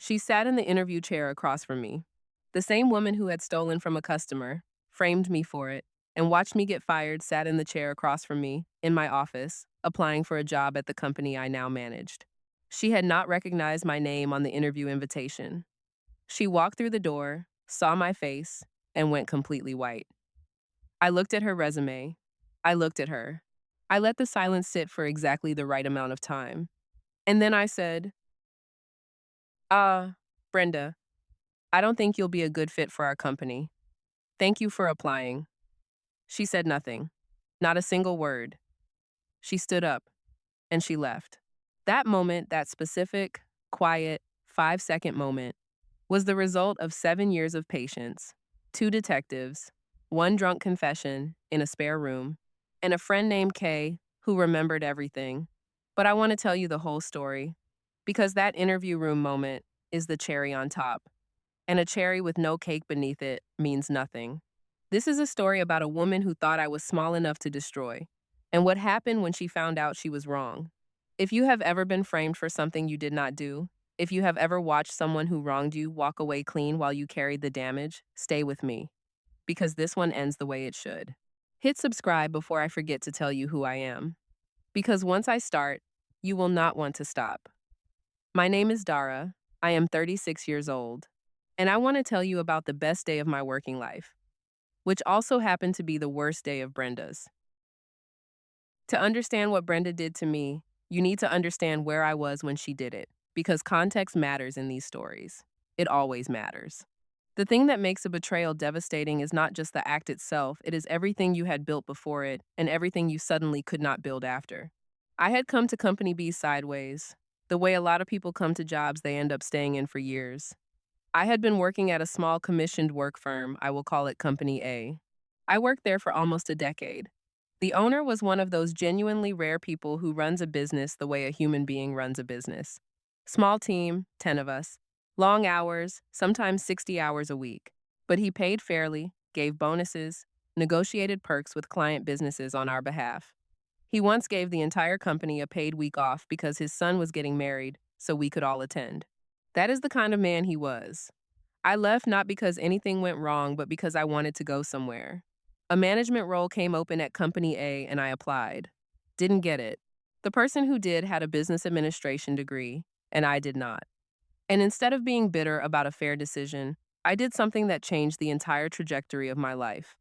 She sat in the interview chair across from me. The same woman who had stolen from a customer, framed me for it, and watched me get fired sat in the chair across from me, in my office, applying for a job at the company I now managed. She had not recognized my name on the interview invitation. She walked through the door, saw my face, and went completely white. I looked at her resume. I looked at her. I let the silence sit for exactly the right amount of time. And then I said, Brenda, I don't think you'll be a good fit for our company. Thank you for applying. She said nothing, not a single word. She stood up and she left. That moment, that specific, quiet, 5-second moment, was the result of 7 years of patience, 2 detectives, one drunk confession in a spare room, and a friend named Kay who remembered everything. But I want to tell you the whole story because that interview room moment is the cherry on top, and a cherry with no cake beneath it means nothing. This is a story about a woman who thought I was small enough to destroy, and what happened when she found out she was wrong. If you have ever been framed for something you did not do, if you have ever watched someone who wronged you walk away clean while you carried the damage, stay with me, because this one ends the way it should. Hit subscribe before I forget to tell you who I am, because once I start, you will not want to stop. My name is Dara. I am 36 years old, and I want to tell you about the best day of my working life, which also happened to be the worst day of Brenda's. To understand what Brenda did to me, you need to understand where I was when she did it, because context matters in these stories. It always matters. The thing that makes a betrayal devastating is not just the act itself, it is everything you had built before it and everything you suddenly could not build after. I had come to Company B sideways, the way a lot of people come to jobs they end up staying in for years. I had been working at a small commissioned work firm, I will call it Company A. I worked there for almost a decade. The owner was one of those genuinely rare people who runs a business the way a human being runs a business. Small team, 10 of us. Long hours, sometimes 60 hours a week. But he paid fairly, gave bonuses, negotiated perks with client businesses on our behalf. He once gave the entire company a paid week off because his son was getting married, so we could all attend. That is the kind of man he was. I left not because anything went wrong, but because I wanted to go somewhere. A management role came open at Company A and I applied. Didn't get it. The person who did had a business administration degree, and I did not. And instead of being bitter about a fair decision, I did something that changed the entire trajectory of my life.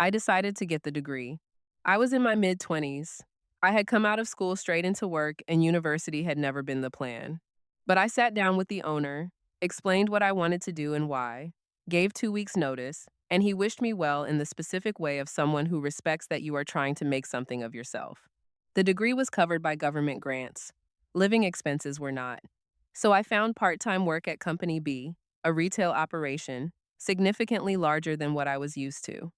I decided to get the degree. I was in my mid-20s. I had come out of school straight into work, and university had never been the plan. But I sat down with the owner, explained what I wanted to do and why, gave 2 weeks' notice, and he wished me well in the specific way of someone who respects that you are trying to make something of yourself. The degree was covered by government grants. Living expenses were not. So I found part-time work at Company B, a retail operation, significantly larger than what I was used to.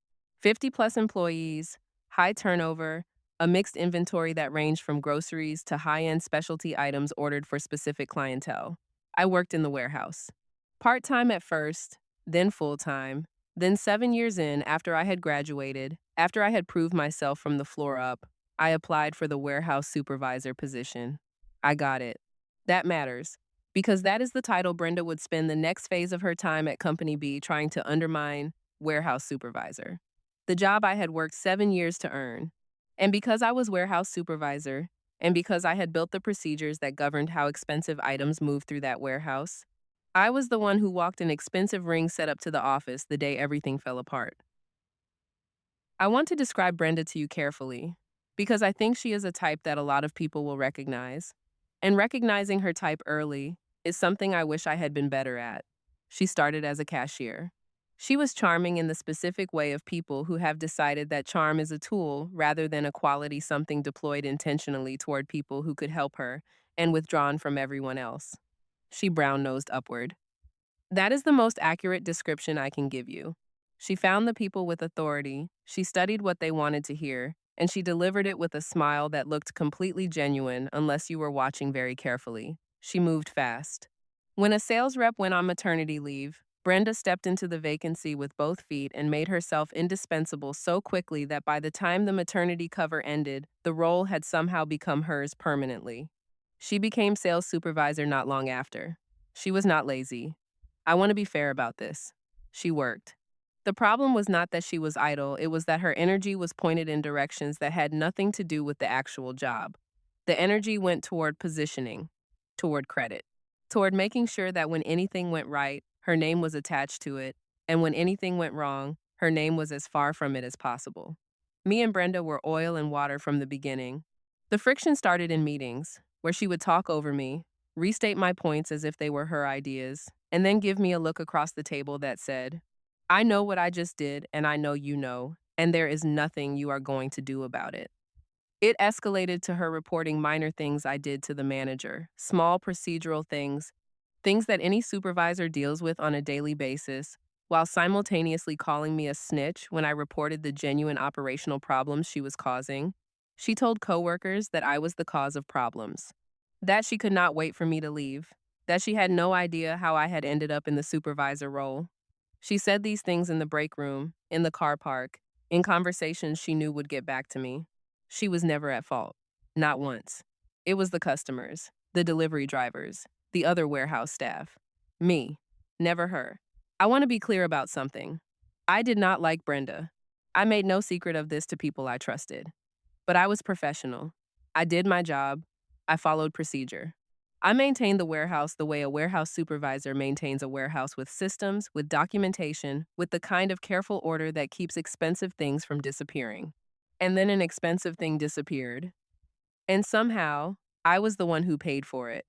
50-plus employees, high turnover, a mixed inventory that ranged from groceries to high-end specialty items ordered for specific clientele. I worked in the warehouse. Part-time at first, then full-time, then 7 years in, after I had graduated, after I had proved myself from the floor up, I applied for the warehouse supervisor position. I got it. That matters, because that is the title Brenda would spend the next phase of her time at Company B trying to undermine: warehouse supervisor. The job I had worked 7 years to earn. And because I was warehouse supervisor, and because I had built the procedures that governed how expensive items moved through that warehouse, I was the one who walked an expensive ring set up to the office the day everything fell apart. I want to describe Brenda to you carefully, because I think she is a type that a lot of people will recognize. And recognizing her type early is something I wish I had been better at. She started as a cashier. She was charming in the specific way of people who have decided that charm is a tool rather than a quality, something deployed intentionally toward people who could help her and withdrawn from everyone else. She brown-nosed upward. That is the most accurate description I can give you. She found the people with authority, she studied what they wanted to hear, and she delivered it with a smile that looked completely genuine unless you were watching very carefully. She moved fast. When a sales rep went on maternity leave, Brenda stepped into the vacancy with both feet and made herself indispensable so quickly that by the time the maternity cover ended, the role had somehow become hers permanently. She became sales supervisor not long after. She was not lazy. I want to be fair about this. She worked. The problem was not that she was idle, it was that her energy was pointed in directions that had nothing to do with the actual job. The energy went toward positioning, toward credit, toward making sure that when anything went right, her name was attached to it, and when anything went wrong, her name was as far from it as possible. Me and Brenda were oil and water from the beginning. The friction started in meetings, where she would talk over me, restate my points as if they were her ideas, and then give me a look across the table that said, I know what I just did, and I know you know, and there is nothing you are going to do about it. It escalated to her reporting minor things I did to the manager, small procedural things, things that any supervisor deals with on a daily basis, while simultaneously calling me a snitch when I reported the genuine operational problems she was causing. She told coworkers that I was the cause of problems, that she could not wait for me to leave, that she had no idea how I had ended up in the supervisor role. She said these things in the break room, in the car park, in conversations she knew would get back to me. She was never at fault. Not once. It was the customers, the delivery drivers, the other warehouse staff. Me. Never her. I want to be clear about something. I did not like Brenda. I made no secret of this to people I trusted. But I was professional. I did my job. I followed procedure. I maintained the warehouse the way a warehouse supervisor maintains a warehouse, with systems, with documentation, with the kind of careful order that keeps expensive things from disappearing. And then an expensive thing disappeared. And somehow, I was the one who paid for it.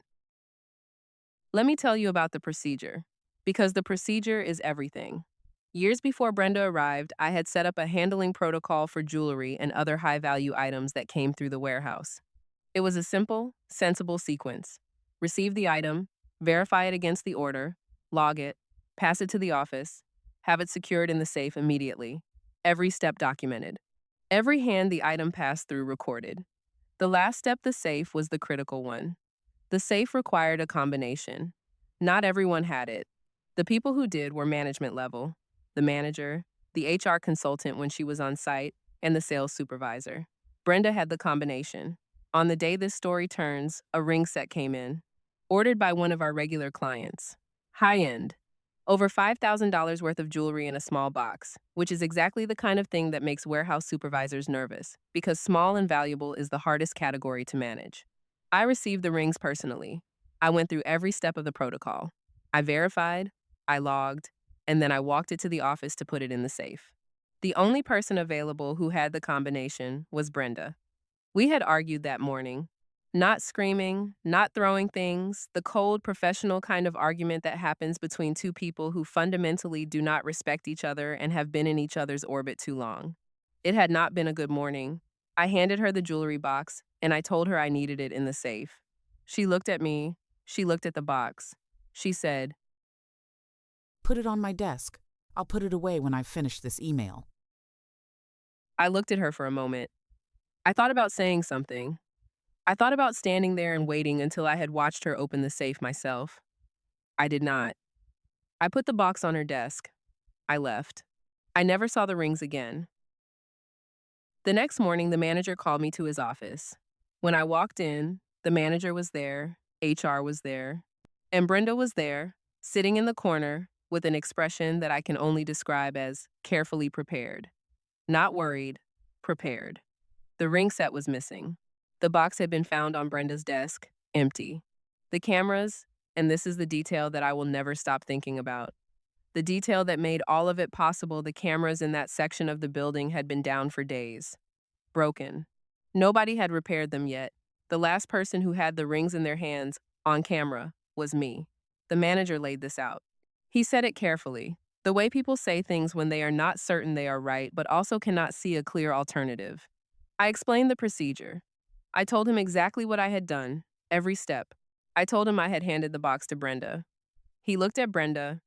Let me tell you about the procedure, because the procedure is everything. Years before Brenda arrived, I had set up a handling protocol for jewelry and other high-value items that came through the warehouse. It was a simple, sensible sequence. Receive the item, verify it against the order, log it, pass it to the office, have it secured in the safe immediately. Every step documented. Every hand the item passed through recorded. The last step, the safe, was the critical one. The safe required a combination. Not everyone had it. The people who did were management level: the manager, the HR consultant when she was on site, and the sales supervisor. Brenda had the combination. On the day this story turns, a ring set came in, ordered by one of our regular clients. High-end. Over $5,000 worth of jewelry in a small box, which is exactly the kind of thing that makes warehouse supervisors nervous, because small and valuable is the hardest category to manage. I received the rings personally. I went through every step of the protocol. I verified, I logged, and then I walked it to the office to put it in the safe. The only person available who had the combination was Brenda. We had argued that morning. Not screaming, not throwing things, the cold, professional kind of argument that happens between two people who fundamentally do not respect each other and have been in each other's orbit too long. It had not been a good morning. I handed her the jewelry box, and I told her I needed it in the safe. She looked at me. She looked at the box. She said, "Put it on my desk. I'll put it away when I've finished this email." I looked at her for a moment. I thought about saying something. I thought about standing there and waiting until I had watched her open the safe myself. I did not. I put the box on her desk. I left. I never saw the rings again. The next morning, the manager called me to his office. When I walked in, the manager was there, HR was there, and Brenda was there, sitting in the corner with an expression that I can only describe as carefully prepared. Not worried, prepared. The ring set was missing. The box had been found on Brenda's desk, empty. The cameras, and this is the detail that I will never stop thinking about. The detail that made all of it possible, the cameras in that section of the building had been down for days. Broken. Nobody had repaired them yet. The last person who had the rings in their hands, on camera, was me. The manager laid this out. He said it carefully, the way people say things when they are not certain they are right but also cannot see a clear alternative. I explained the procedure. I told him exactly what I had done, every step. I told him I had handed the box to Brenda. He looked at Brenda,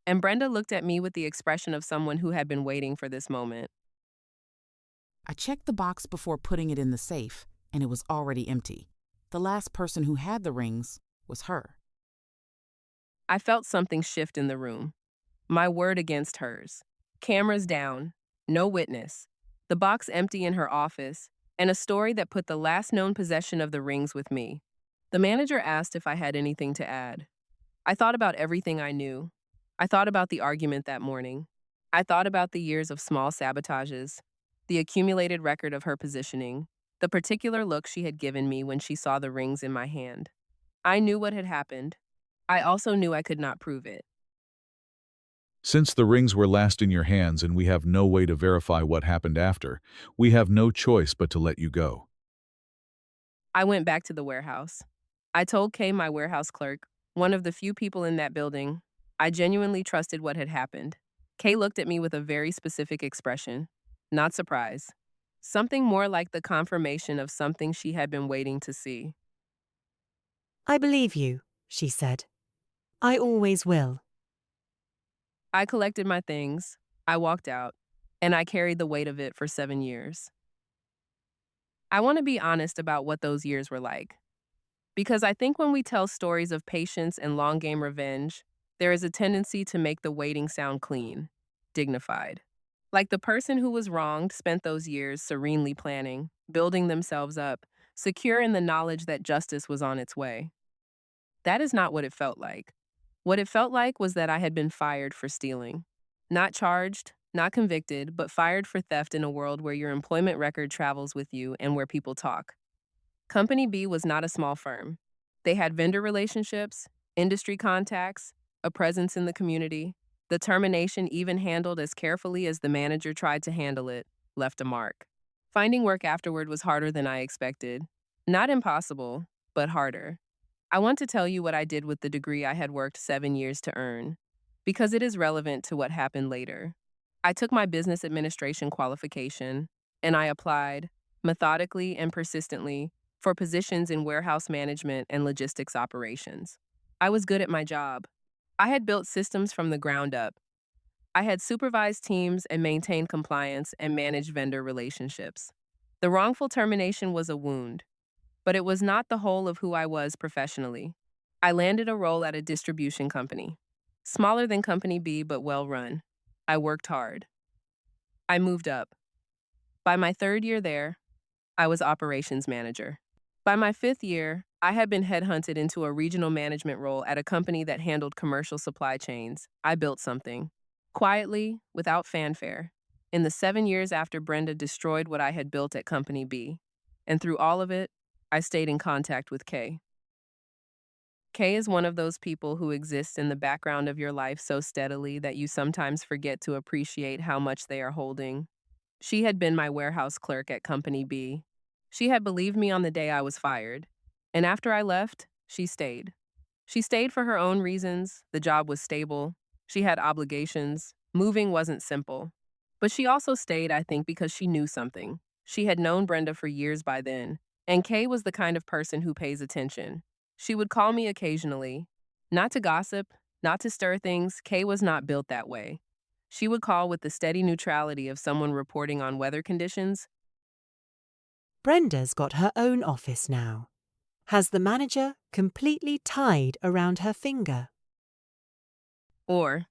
and Brenda looked at me with the expression of someone who had been waiting for this moment. I checked the box before putting it in the safe, and it was already empty. The last person who had the rings was her. I felt something shift in the room. My word against hers. Cameras down. No witness. The box empty in her office, and a story that put the last known possession of the rings with me. The manager asked if I had anything to add. I thought about everything I knew. I thought about the argument that morning. I thought about the years of small sabotages, the accumulated record of her positioning, the particular look she had given me when she saw the rings in my hand. I knew what had happened. I also knew I could not prove it. Since the rings were last in your hands and we have no way to verify what happened after, we have no choice but to let you go. I went back to the warehouse. I told Kay, my warehouse clerk, one of the few people in that building, I genuinely trusted what had happened. Kay looked at me with a very specific expression. Not surprise. Something more like the confirmation of something she had been waiting to see. I believe you, she said. I always will. I collected my things, I walked out, and I carried the weight of it for 7 years. I want to be honest about what those years were like. Because I think when we tell stories of patience and long game revenge, there is a tendency to make the waiting sound clean, dignified. Like the person who was wronged spent those years serenely planning, building themselves up, secure in the knowledge that justice was on its way. That is not what it felt like. What it felt like was that I had been fired for stealing. Not charged, not convicted, but fired for theft in a world where your employment record travels with you and where people talk. Company B was not a small firm. They had vendor relationships, industry contacts, a presence in the community. The termination, even handled as carefully as the manager tried to handle it, left a mark. Finding work afterward was harder than I expected. Not impossible, but harder. I want to tell you what I did with the degree I had worked 7 years to earn, because it is relevant to what happened later. I took my business administration qualification, and I applied, methodically and persistently, for positions in warehouse management and logistics operations. I was good at my job. I had built systems from the ground up. I had supervised teams and maintained compliance and managed vendor relationships. The wrongful termination was a wound, but it was not the whole of who I was professionally. I landed a role at a distribution company. Smaller than Company B, but well run. I worked hard. I moved up. By my 3rd year there, I was operations manager. By my 5th year, I had been headhunted into a regional management role at a company that handled commercial supply chains. I built something. Quietly, without fanfare. In the 7 years after Brenda destroyed what I had built at Company B. And through all of it, I stayed in contact with Kay. Kay is one of those people who exists in the background of your life so steadily that you sometimes forget to appreciate how much they are holding. She had been my warehouse clerk at Company B. She had believed me on the day I was fired. And after I left, she stayed. She stayed for her own reasons. The job was stable. She had obligations. Moving wasn't simple. But she also stayed, I think, because she knew something. She had known Brenda for years by then, and Kay was the kind of person who pays attention. She would call me occasionally. Not to gossip, not to stir things. Kay was not built that way. She would call with the steady neutrality of someone reporting on weather conditions. Brenda's got her own office now. Has the manager completely tied around her finger? Or,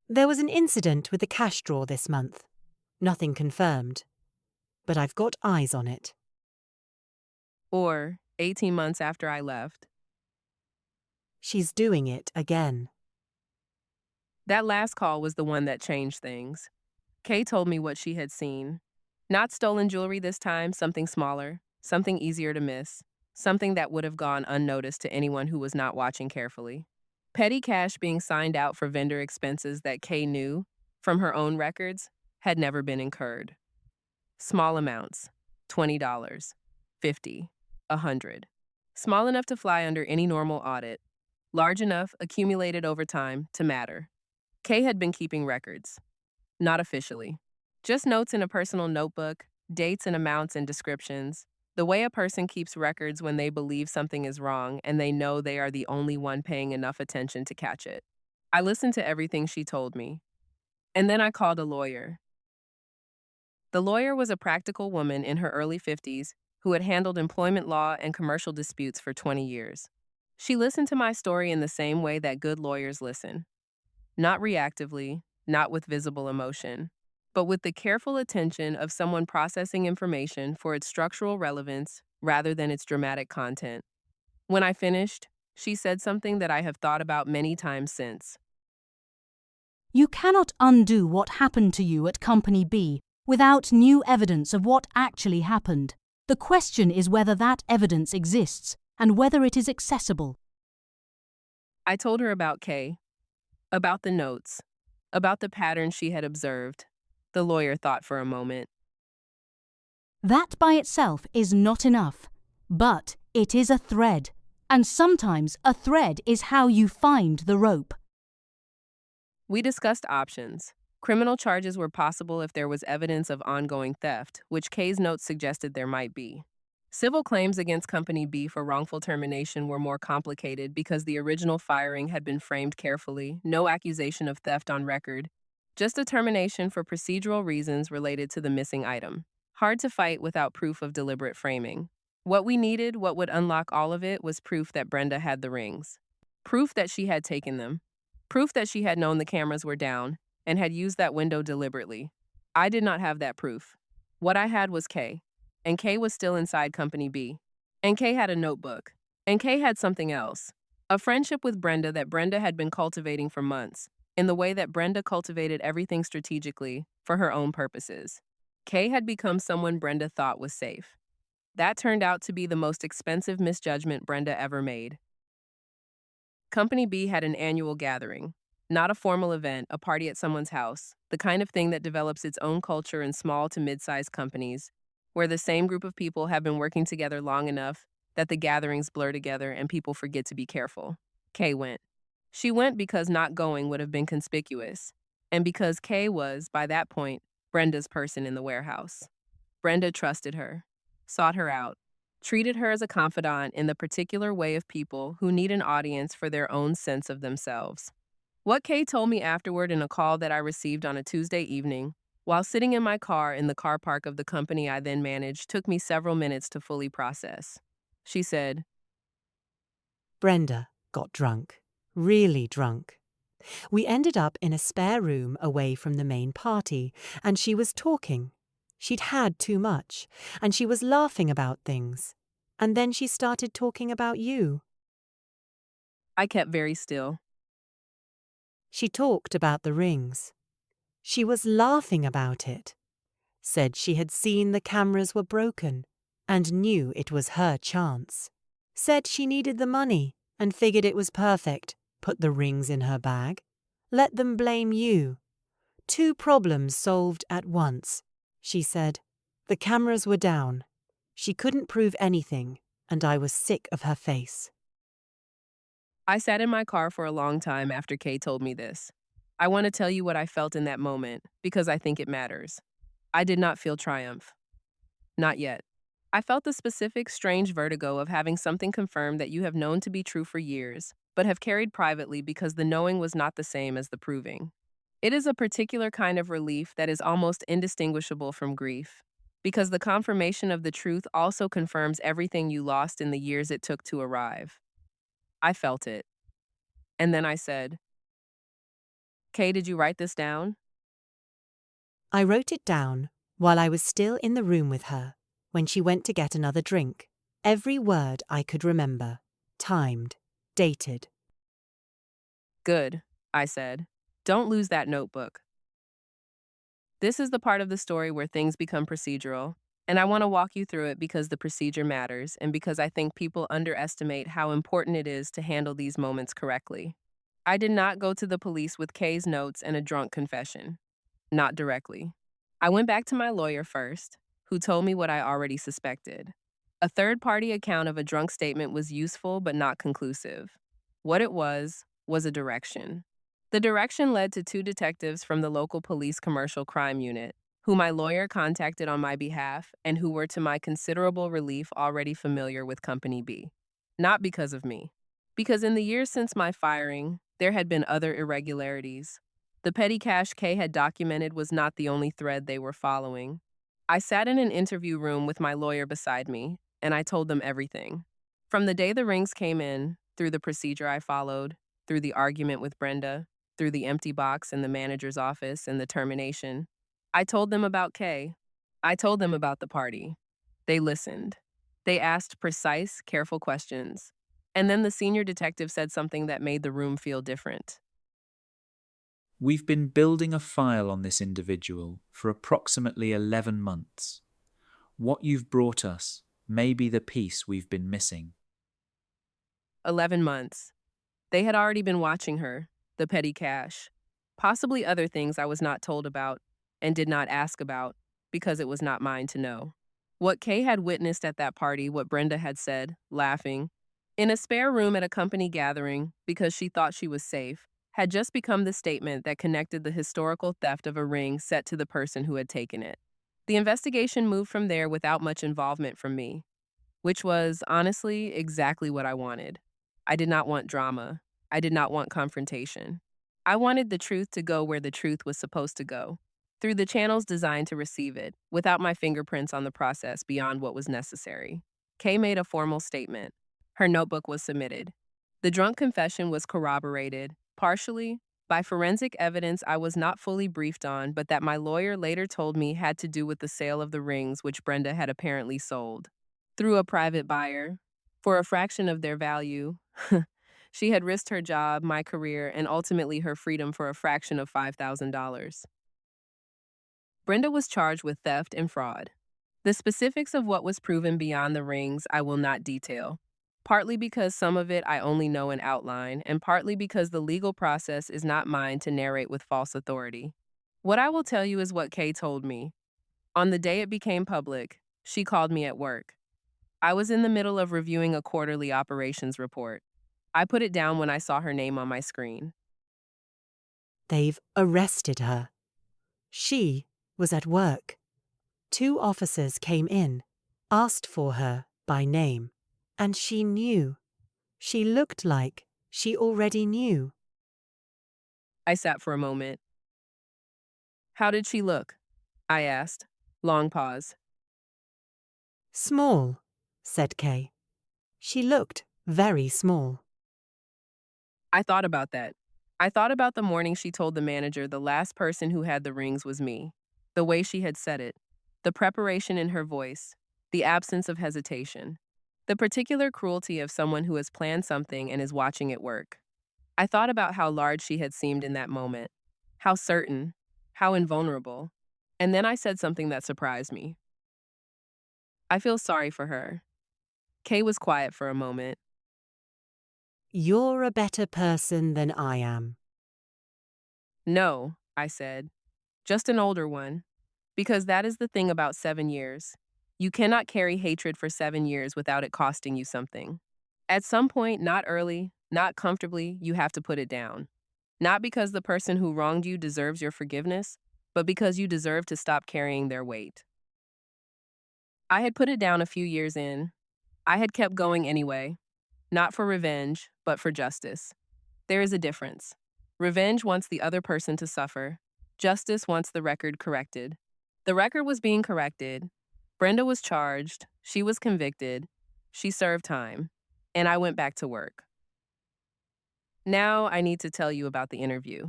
There was an incident with the cash drawer this month. Nothing confirmed. But I've got eyes on it. or 18 months after I left. She's doing it again. That last call was the one that changed things. Kay told me what she had seen. Not stolen jewelry this time, something smaller, something easier to miss, something that would have gone unnoticed to anyone who was not watching carefully. Petty cash being signed out for vendor expenses that Kay knew, from her own records, had never been incurred. Small amounts, $20, $50, $100. Small enough to fly under any normal audit, large enough, accumulated over time, to matter. Kay had been keeping records. Not officially. Just notes in a personal notebook, dates and amounts and descriptions. The way a person keeps records when they believe something is wrong and they know they are the only one paying enough attention to catch it. I listened to everything she told me. And then I called a lawyer. The lawyer was a practical woman in her early 50s who had handled employment law and commercial disputes for 20 years. She listened to my story in the same way that good lawyers listen. Not reactively, not with visible emotion, but with the careful attention of someone processing information for its structural relevance rather than its dramatic content. When I finished, She said something that I have thought about many times since. You cannot undo what happened to you at Company B without new evidence of what actually happened. The question is whether that evidence exists and whether it is accessible. I told her about Kay, about the notes, about the pattern she had observed. The lawyer thought for a moment. That by itself is not enough, but it is a thread, and sometimes a thread is how you find the rope. We discussed options. Criminal charges were possible if there was evidence of ongoing theft, which Kay's notes suggested there might be. Civil claims against Company B for wrongful termination were more complicated because the original firing had been framed carefully, no accusation of theft on record, just a termination for procedural reasons related to the missing item. Hard to fight without proof of deliberate framing. What we needed, what would unlock all of it, was proof that Brenda had the rings. Proof that she had taken them. Proof that she had known the cameras were down and had used that window deliberately. I did not have that proof. What I had was Kay, and Kay was still inside Company B. And Kay had a notebook. And Kay had something else. A friendship with Brenda that Brenda had been cultivating for months, in the way that Brenda cultivated everything strategically for her own purposes. Kay had become someone Brenda thought was safe. That turned out to be the most expensive misjudgment Brenda ever made. Company B had an annual gathering, not a formal event, a party at someone's house, the kind of thing that develops its own culture in small to mid-sized companies, where the same group of people have been working together long enough that the gatherings blur together and people forget to be careful. Kay went. She went because not going would have been conspicuous, and because Kay was, by that point, Brenda's person in the warehouse. Brenda trusted her, sought her out, treated her as a confidant in the particular way of people who need an audience for their own sense of themselves. What Kay told me afterward in a call that I received on a Tuesday evening, while sitting in my car in the car park of the company I then managed, took me several minutes to fully process. She said, Brenda got drunk. Really drunk. We ended up in a spare room away from the main party, and she was talking. She'd had too much, and she was laughing about things. And then she started talking about you. I kept very still. She talked about the rings. She was laughing about it. Said she had seen the cameras were broken and knew it was her chance. Said she needed the money and figured it was perfect. Put the rings in her bag. Let them blame you. 2 problems solved at once, she said. The cameras were down. She couldn't prove anything, and I was sick of her face. I sat in my car for a long time after Kay told me this. I want to tell you what I felt in that moment, because I think it matters. I did not feel triumph. Not yet. I felt the specific, strange vertigo of having something confirmed that you have known to be true for years, but have carried privately because the knowing was not the same as the proving. It is a particular kind of relief that is almost indistinguishable from grief, because the confirmation of the truth also confirms everything you lost in the years it took to arrive. I felt it. And then I said, Kay, did you write this down? I wrote it down while I was still in the room with her, when she went to get another drink. Every word I could remember. Timed. Dated. Good, I said. Don't lose that notebook. This is the part of the story where things become procedural, and I want to walk you through it because the procedure matters and because I think people underestimate how important it is to handle these moments correctly. I did not go to the police with Kay's notes and a drunk confession. Not directly. I went back to my lawyer first, who told me what I already suspected. A third-party account of a drunk statement was useful but not conclusive. What it was a direction. The direction led to 2 detectives from the local police commercial crime unit, who my lawyer contacted on my behalf and who were to my considerable relief already familiar with Company B. Not because of me. Because in the years since my firing, there had been other irregularities. The petty cash Kay had documented was not the only thread they were following. I sat in an interview room with my lawyer beside me, and I told them everything. From the day the rings came in, through the procedure I followed, through the argument with Brenda, through the empty box in the manager's office and the termination. I told them about Kay. I told them about the party. They listened. They asked precise, careful questions. And then the senior detective said something that made the room feel different. We've been building a file on this individual for approximately 11 months. What you've brought us may be the piece we've been missing. 11 months. They had already been watching her, the petty cash, possibly other things I was not told about and did not ask about because it was not mine to know. What Kay had witnessed at that party, what Brenda had said, laughing, in a spare room at a company gathering because she thought she was safe, had just become the statement that connected the historical theft of a ring set to the person who had taken it. The investigation moved from there without much involvement from me, which was, honestly, exactly what I wanted. I did not want drama. I did not want confrontation. I wanted the truth to go where the truth was supposed to go, through the channels designed to receive it, without my fingerprints on the process beyond what was necessary. Kay made a formal statement. Her notebook was submitted. The drunk confession was corroborated, partially, by forensic evidence I was not fully briefed on, but that my lawyer later told me had to do with the sale of the rings which Brenda had apparently sold through a private buyer for a fraction of their value. She had risked her job, my career, and ultimately her freedom for a fraction of $5,000. Brenda was charged with theft and fraud. The specifics of what was proven beyond the rings I will not detail, partly because some of it I only know in outline, and partly because the legal process is not mine to narrate with false authority. What I will tell you is what Kay told me. On the day it became public, she called me at work. I was in the middle of reviewing a quarterly operations report. I put it down when I saw her name on my screen. They've arrested her. She was at work. 2 officers came in, asked for her by name, and she knew. She looked like she already knew. I sat for a moment. How did she look? I asked. Long pause. Small, said Kay. She looked very small. I thought about that. I thought about the morning she told the manager the last person who had the rings was me. The way she had said it. The preparation in her voice. The absence of hesitation. The particular cruelty of someone who has planned something and is watching it work. I thought about how large she had seemed in that moment. How certain. How invulnerable. And then I said something that surprised me. I feel sorry for her. Kay was quiet for a moment. You're a better person than I am. No, I said. Just an older one. Because that is the thing about 7 years. You cannot carry hatred for 7 years without it costing you something. At some point, not early, not comfortably, you have to put it down. Not because the person who wronged you deserves your forgiveness, but because you deserve to stop carrying their weight. I had put it down a few years in. I had kept going anyway. Not for revenge, but for justice. There is a difference. Revenge wants the other person to suffer. Justice wants the record corrected. The record was being corrected. Brenda was charged. She was convicted. She served time. And I went back to work. Now I need to tell you about the interview.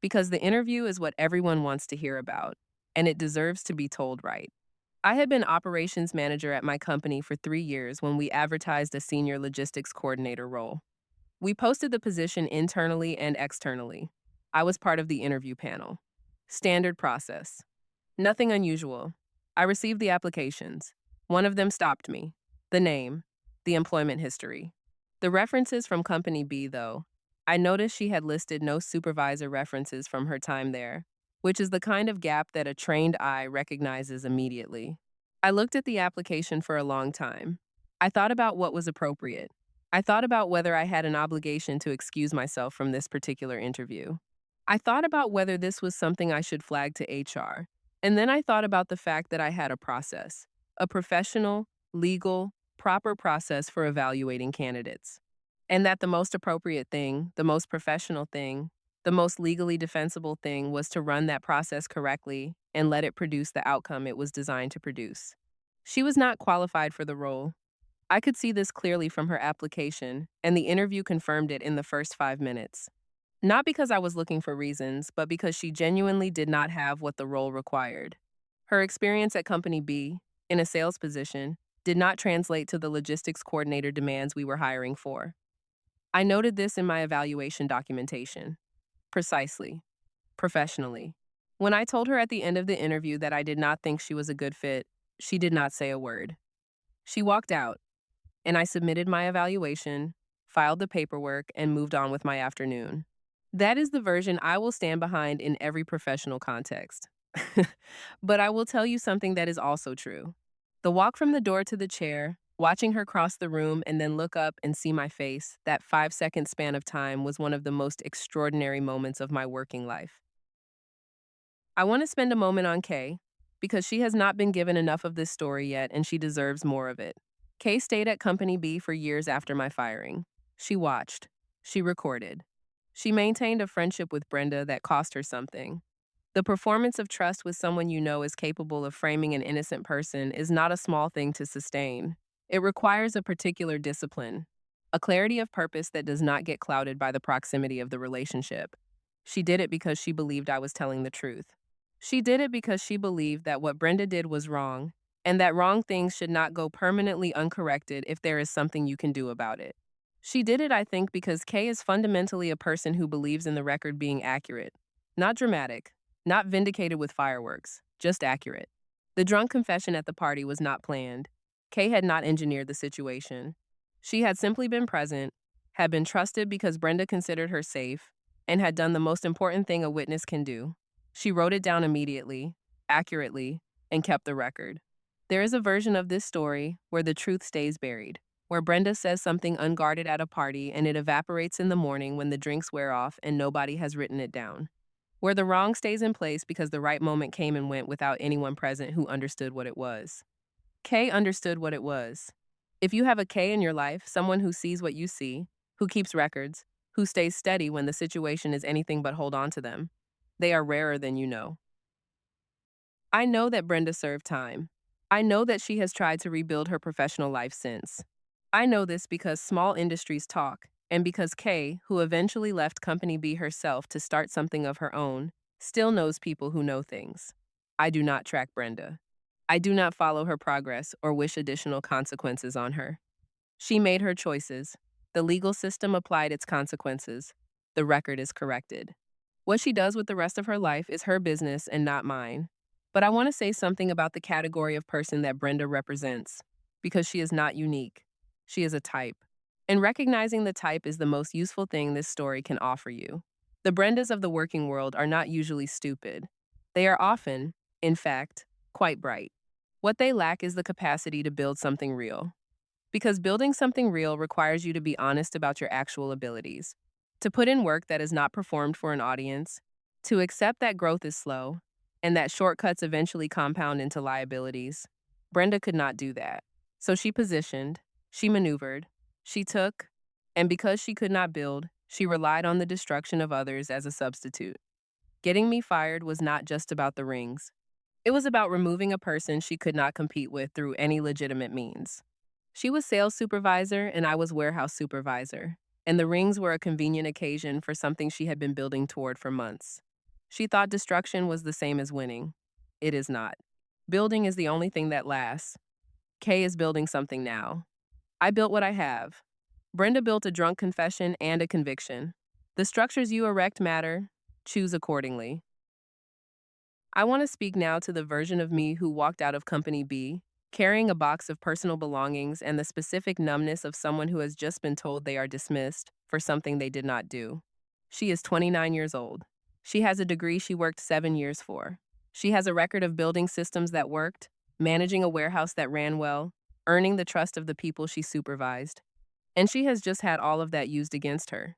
Because the interview is what everyone wants to hear about, and it deserves to be told right. I had been operations manager at my company for 3 years when we advertised a senior logistics coordinator role. We posted the position internally and externally. I was part of the interview panel. Standard process. Nothing unusual. I received the applications. One of them stopped me. The name. The employment history. The references from Company B, though. I noticed she had listed no supervisor references from her time there, which is the kind of gap that a trained eye recognizes immediately. I looked at the application for a long time. I thought about what was appropriate. I thought about whether I had an obligation to excuse myself from this particular interview. I thought about whether this was something I should flag to HR. And then I thought about the fact that I had a process, a professional, legal, proper process for evaluating candidates. And that the most appropriate thing, the most professional thing, the most legally defensible thing was to run that process correctly and let it produce the outcome it was designed to produce. She was not qualified for the role. I could see this clearly from her application, and the interview confirmed it in the first 5 minutes. Not because I was looking for reasons, but because she genuinely did not have what the role required. Her experience at Company B, in a sales position, did not translate to the logistics coordinator demands we were hiring for. I noted this in my evaluation documentation. Precisely. Professionally. When I told her at the end of the interview that I did not think she was a good fit, she did not say a word. She walked out, and I submitted my evaluation, filed the paperwork, and moved on with my afternoon. That is the version I will stand behind in every professional context. But I will tell you something that is also true. The walk from the door to the chair, watching her cross the room and then look up and see my face, that 5-second span of time was one of the most extraordinary moments of my working life. I want to spend a moment on Kay, because she has not been given enough of this story yet and she deserves more of it. Kay stayed at Company B for years after my firing. She watched. She recorded. She maintained a friendship with Brenda that cost her something. The performance of trust with someone you know is capable of framing an innocent person is not a small thing to sustain. It requires a particular discipline, a clarity of purpose that does not get clouded by the proximity of the relationship. She did it because she believed I was telling the truth. She did it because she believed that what Brenda did was wrong, and that wrong things should not go permanently uncorrected if there is something you can do about it. She did it, I think, because Kay is fundamentally a person who believes in the record being accurate. Not dramatic, not vindicated with fireworks, just accurate. The drunk confession at the party was not planned. Kay had not engineered the situation. She had simply been present, had been trusted because Brenda considered her safe, and had done the most important thing a witness can do. She wrote it down immediately, accurately, and kept the record. There is a version of this story where the truth stays buried, where Brenda says something unguarded at a party and it evaporates in the morning when the drinks wear off and nobody has written it down. Where the wrong stays in place because the right moment came and went without anyone present who understood what it was. Kay understood what it was. If you have a Kay in your life, someone who sees what you see, who keeps records, who stays steady when the situation is anything but hold on to them, they are rarer than you know. I know that Brenda served time. I know that she has tried to rebuild her professional life since. I know this because small industries talk, and because Kay, who eventually left Company B herself to start something of her own, still knows people who know things. I do not track Brenda. I do not follow her progress or wish additional consequences on her. She made her choices. The legal system applied its consequences. The record is corrected. What she does with the rest of her life is her business and not mine. But I want to say something about the category of person that Brenda represents, because she is not unique. She is a type. And recognizing the type is the most useful thing this story can offer you. The Brendas of the working world are not usually stupid. They are often, in fact, quite bright. What they lack is the capacity to build something real. Because building something real requires you to be honest about your actual abilities, to put in work that is not performed for an audience, to accept that growth is slow, and that shortcuts eventually compound into liabilities. Brenda could not do that. So she positioned, she maneuvered, she took, and because she could not build, she relied on the destruction of others as a substitute. Getting me fired was not just about the rings. It was about removing a person she could not compete with through any legitimate means. She was sales supervisor and I was warehouse supervisor, and the rings were a convenient occasion for something she had been building toward for months. She thought destruction was the same as winning. It is not. Building is the only thing that lasts. Kay is building something now. I built what I have. Brenda built a drunk confession and a conviction. The structures you erect matter. Choose accordingly. I want to speak now to the version of me who walked out of Company B, carrying a box of personal belongings and the specific numbness of someone who has just been told they are dismissed for something they did not do. She is 29 years old. She has a degree she worked 7 years for. She has a record of building systems that worked, managing a warehouse that ran well, earning the trust of the people she supervised. And she has just had all of that used against her.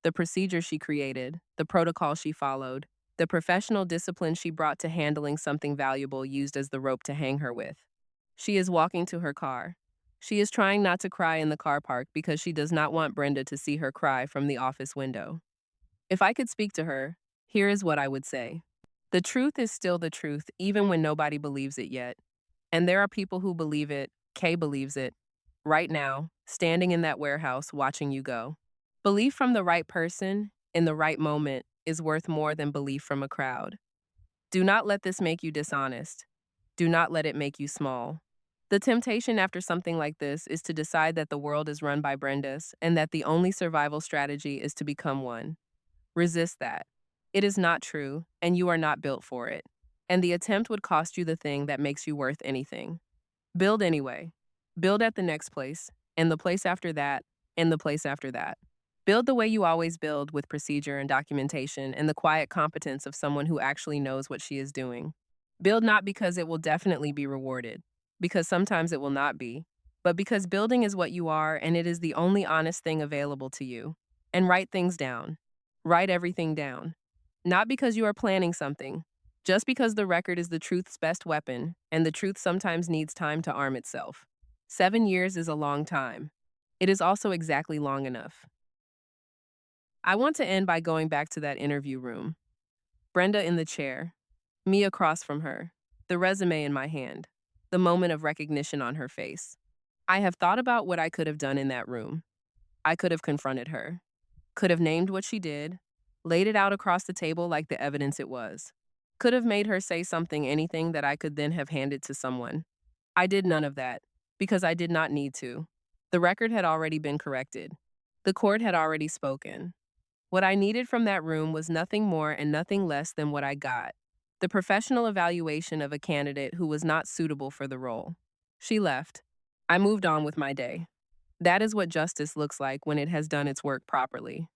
The procedure she created, the protocol she followed, the professional discipline she brought to handling something valuable used as the rope to hang her with. She is walking to her car. She is trying not to cry in the car park because she does not want Brenda to see her cry from the office window. If I could speak to her, here is what I would say. The truth is still the truth, even when nobody believes it yet. And there are people who believe it, Kay believes it, right now, standing in that warehouse watching you go. Belief from the right person, in the right moment, is worth more than belief from a crowd. Do not let this make you dishonest. Do not let it make you small. The temptation after something like this is to decide that the world is run by Brendas and that the only survival strategy is to become one. Resist that. It is not true, and you are not built for it. And the attempt would cost you the thing that makes you worth anything. Build anyway. Build at the next place, and the place after that, and the place after that. Build the way you always build, with procedure and documentation and the quiet competence of someone who actually knows what she is doing. Build not because it will definitely be rewarded, because sometimes it will not be, but because building is what you are and it is the only honest thing available to you. And write things down. Write everything down. Not because you are planning something, just because the record is the truth's best weapon, and the truth sometimes needs time to arm itself. 7 years is a long time. It is also exactly long enough. I want to end by going back to that interview room. Brenda in the chair, me across from her, the resume in my hand, the moment of recognition on her face. I have thought about what I could have done in that room. I could have confronted her, could have named what she did, laid it out across the table like the evidence it was, could have made her say something, anything that I could then have handed to someone. I did none of that, because I did not need to. The record had already been corrected. The court had already spoken. What I needed from that room was nothing more and nothing less than what I got: the professional evaluation of a candidate who was not suitable for the role. She left. I moved on with my day. That is what justice looks like when it has done its work properly.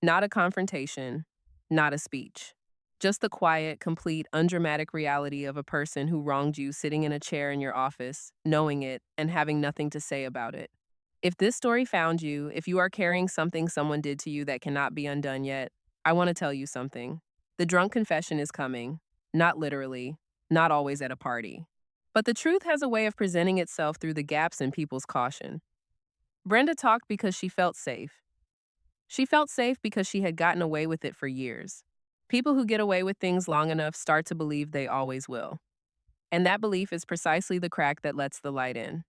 Not a confrontation, not a speech. Just the quiet, complete, undramatic reality of a person who wronged you sitting in a chair in your office, knowing it, and having nothing to say about it. If this story found you, if you are carrying something someone did to you that cannot be undone yet, I want to tell you something. The drunk confession is coming. Not literally, not always at a party. But the truth has a way of presenting itself through the gaps in people's caution. Brenda talked because she felt safe. She felt safe because she had gotten away with it for years. People who get away with things long enough start to believe they always will. And that belief is precisely the crack that lets the light in.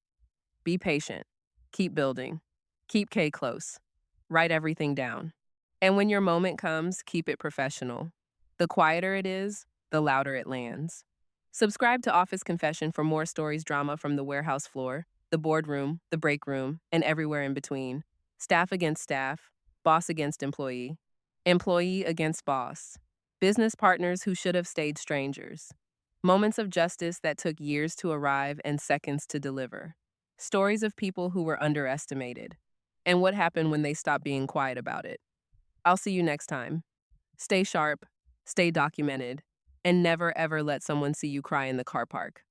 Be patient. Keep building. Keep K close. Write everything down. And when your moment comes, keep it professional. The quieter it is, the louder it lands. Subscribe to Office Confession for more stories, drama from the warehouse floor, the boardroom, the break room, and everywhere in between. Staff against staff, boss against employee, employee against boss, business partners who should have stayed strangers. Moments of justice that took years to arrive and seconds to deliver. Stories of people who were underestimated, and what happened when they stopped being quiet about it. I'll see you next time. Stay sharp, stay documented, and never ever let someone see you cry in the car park.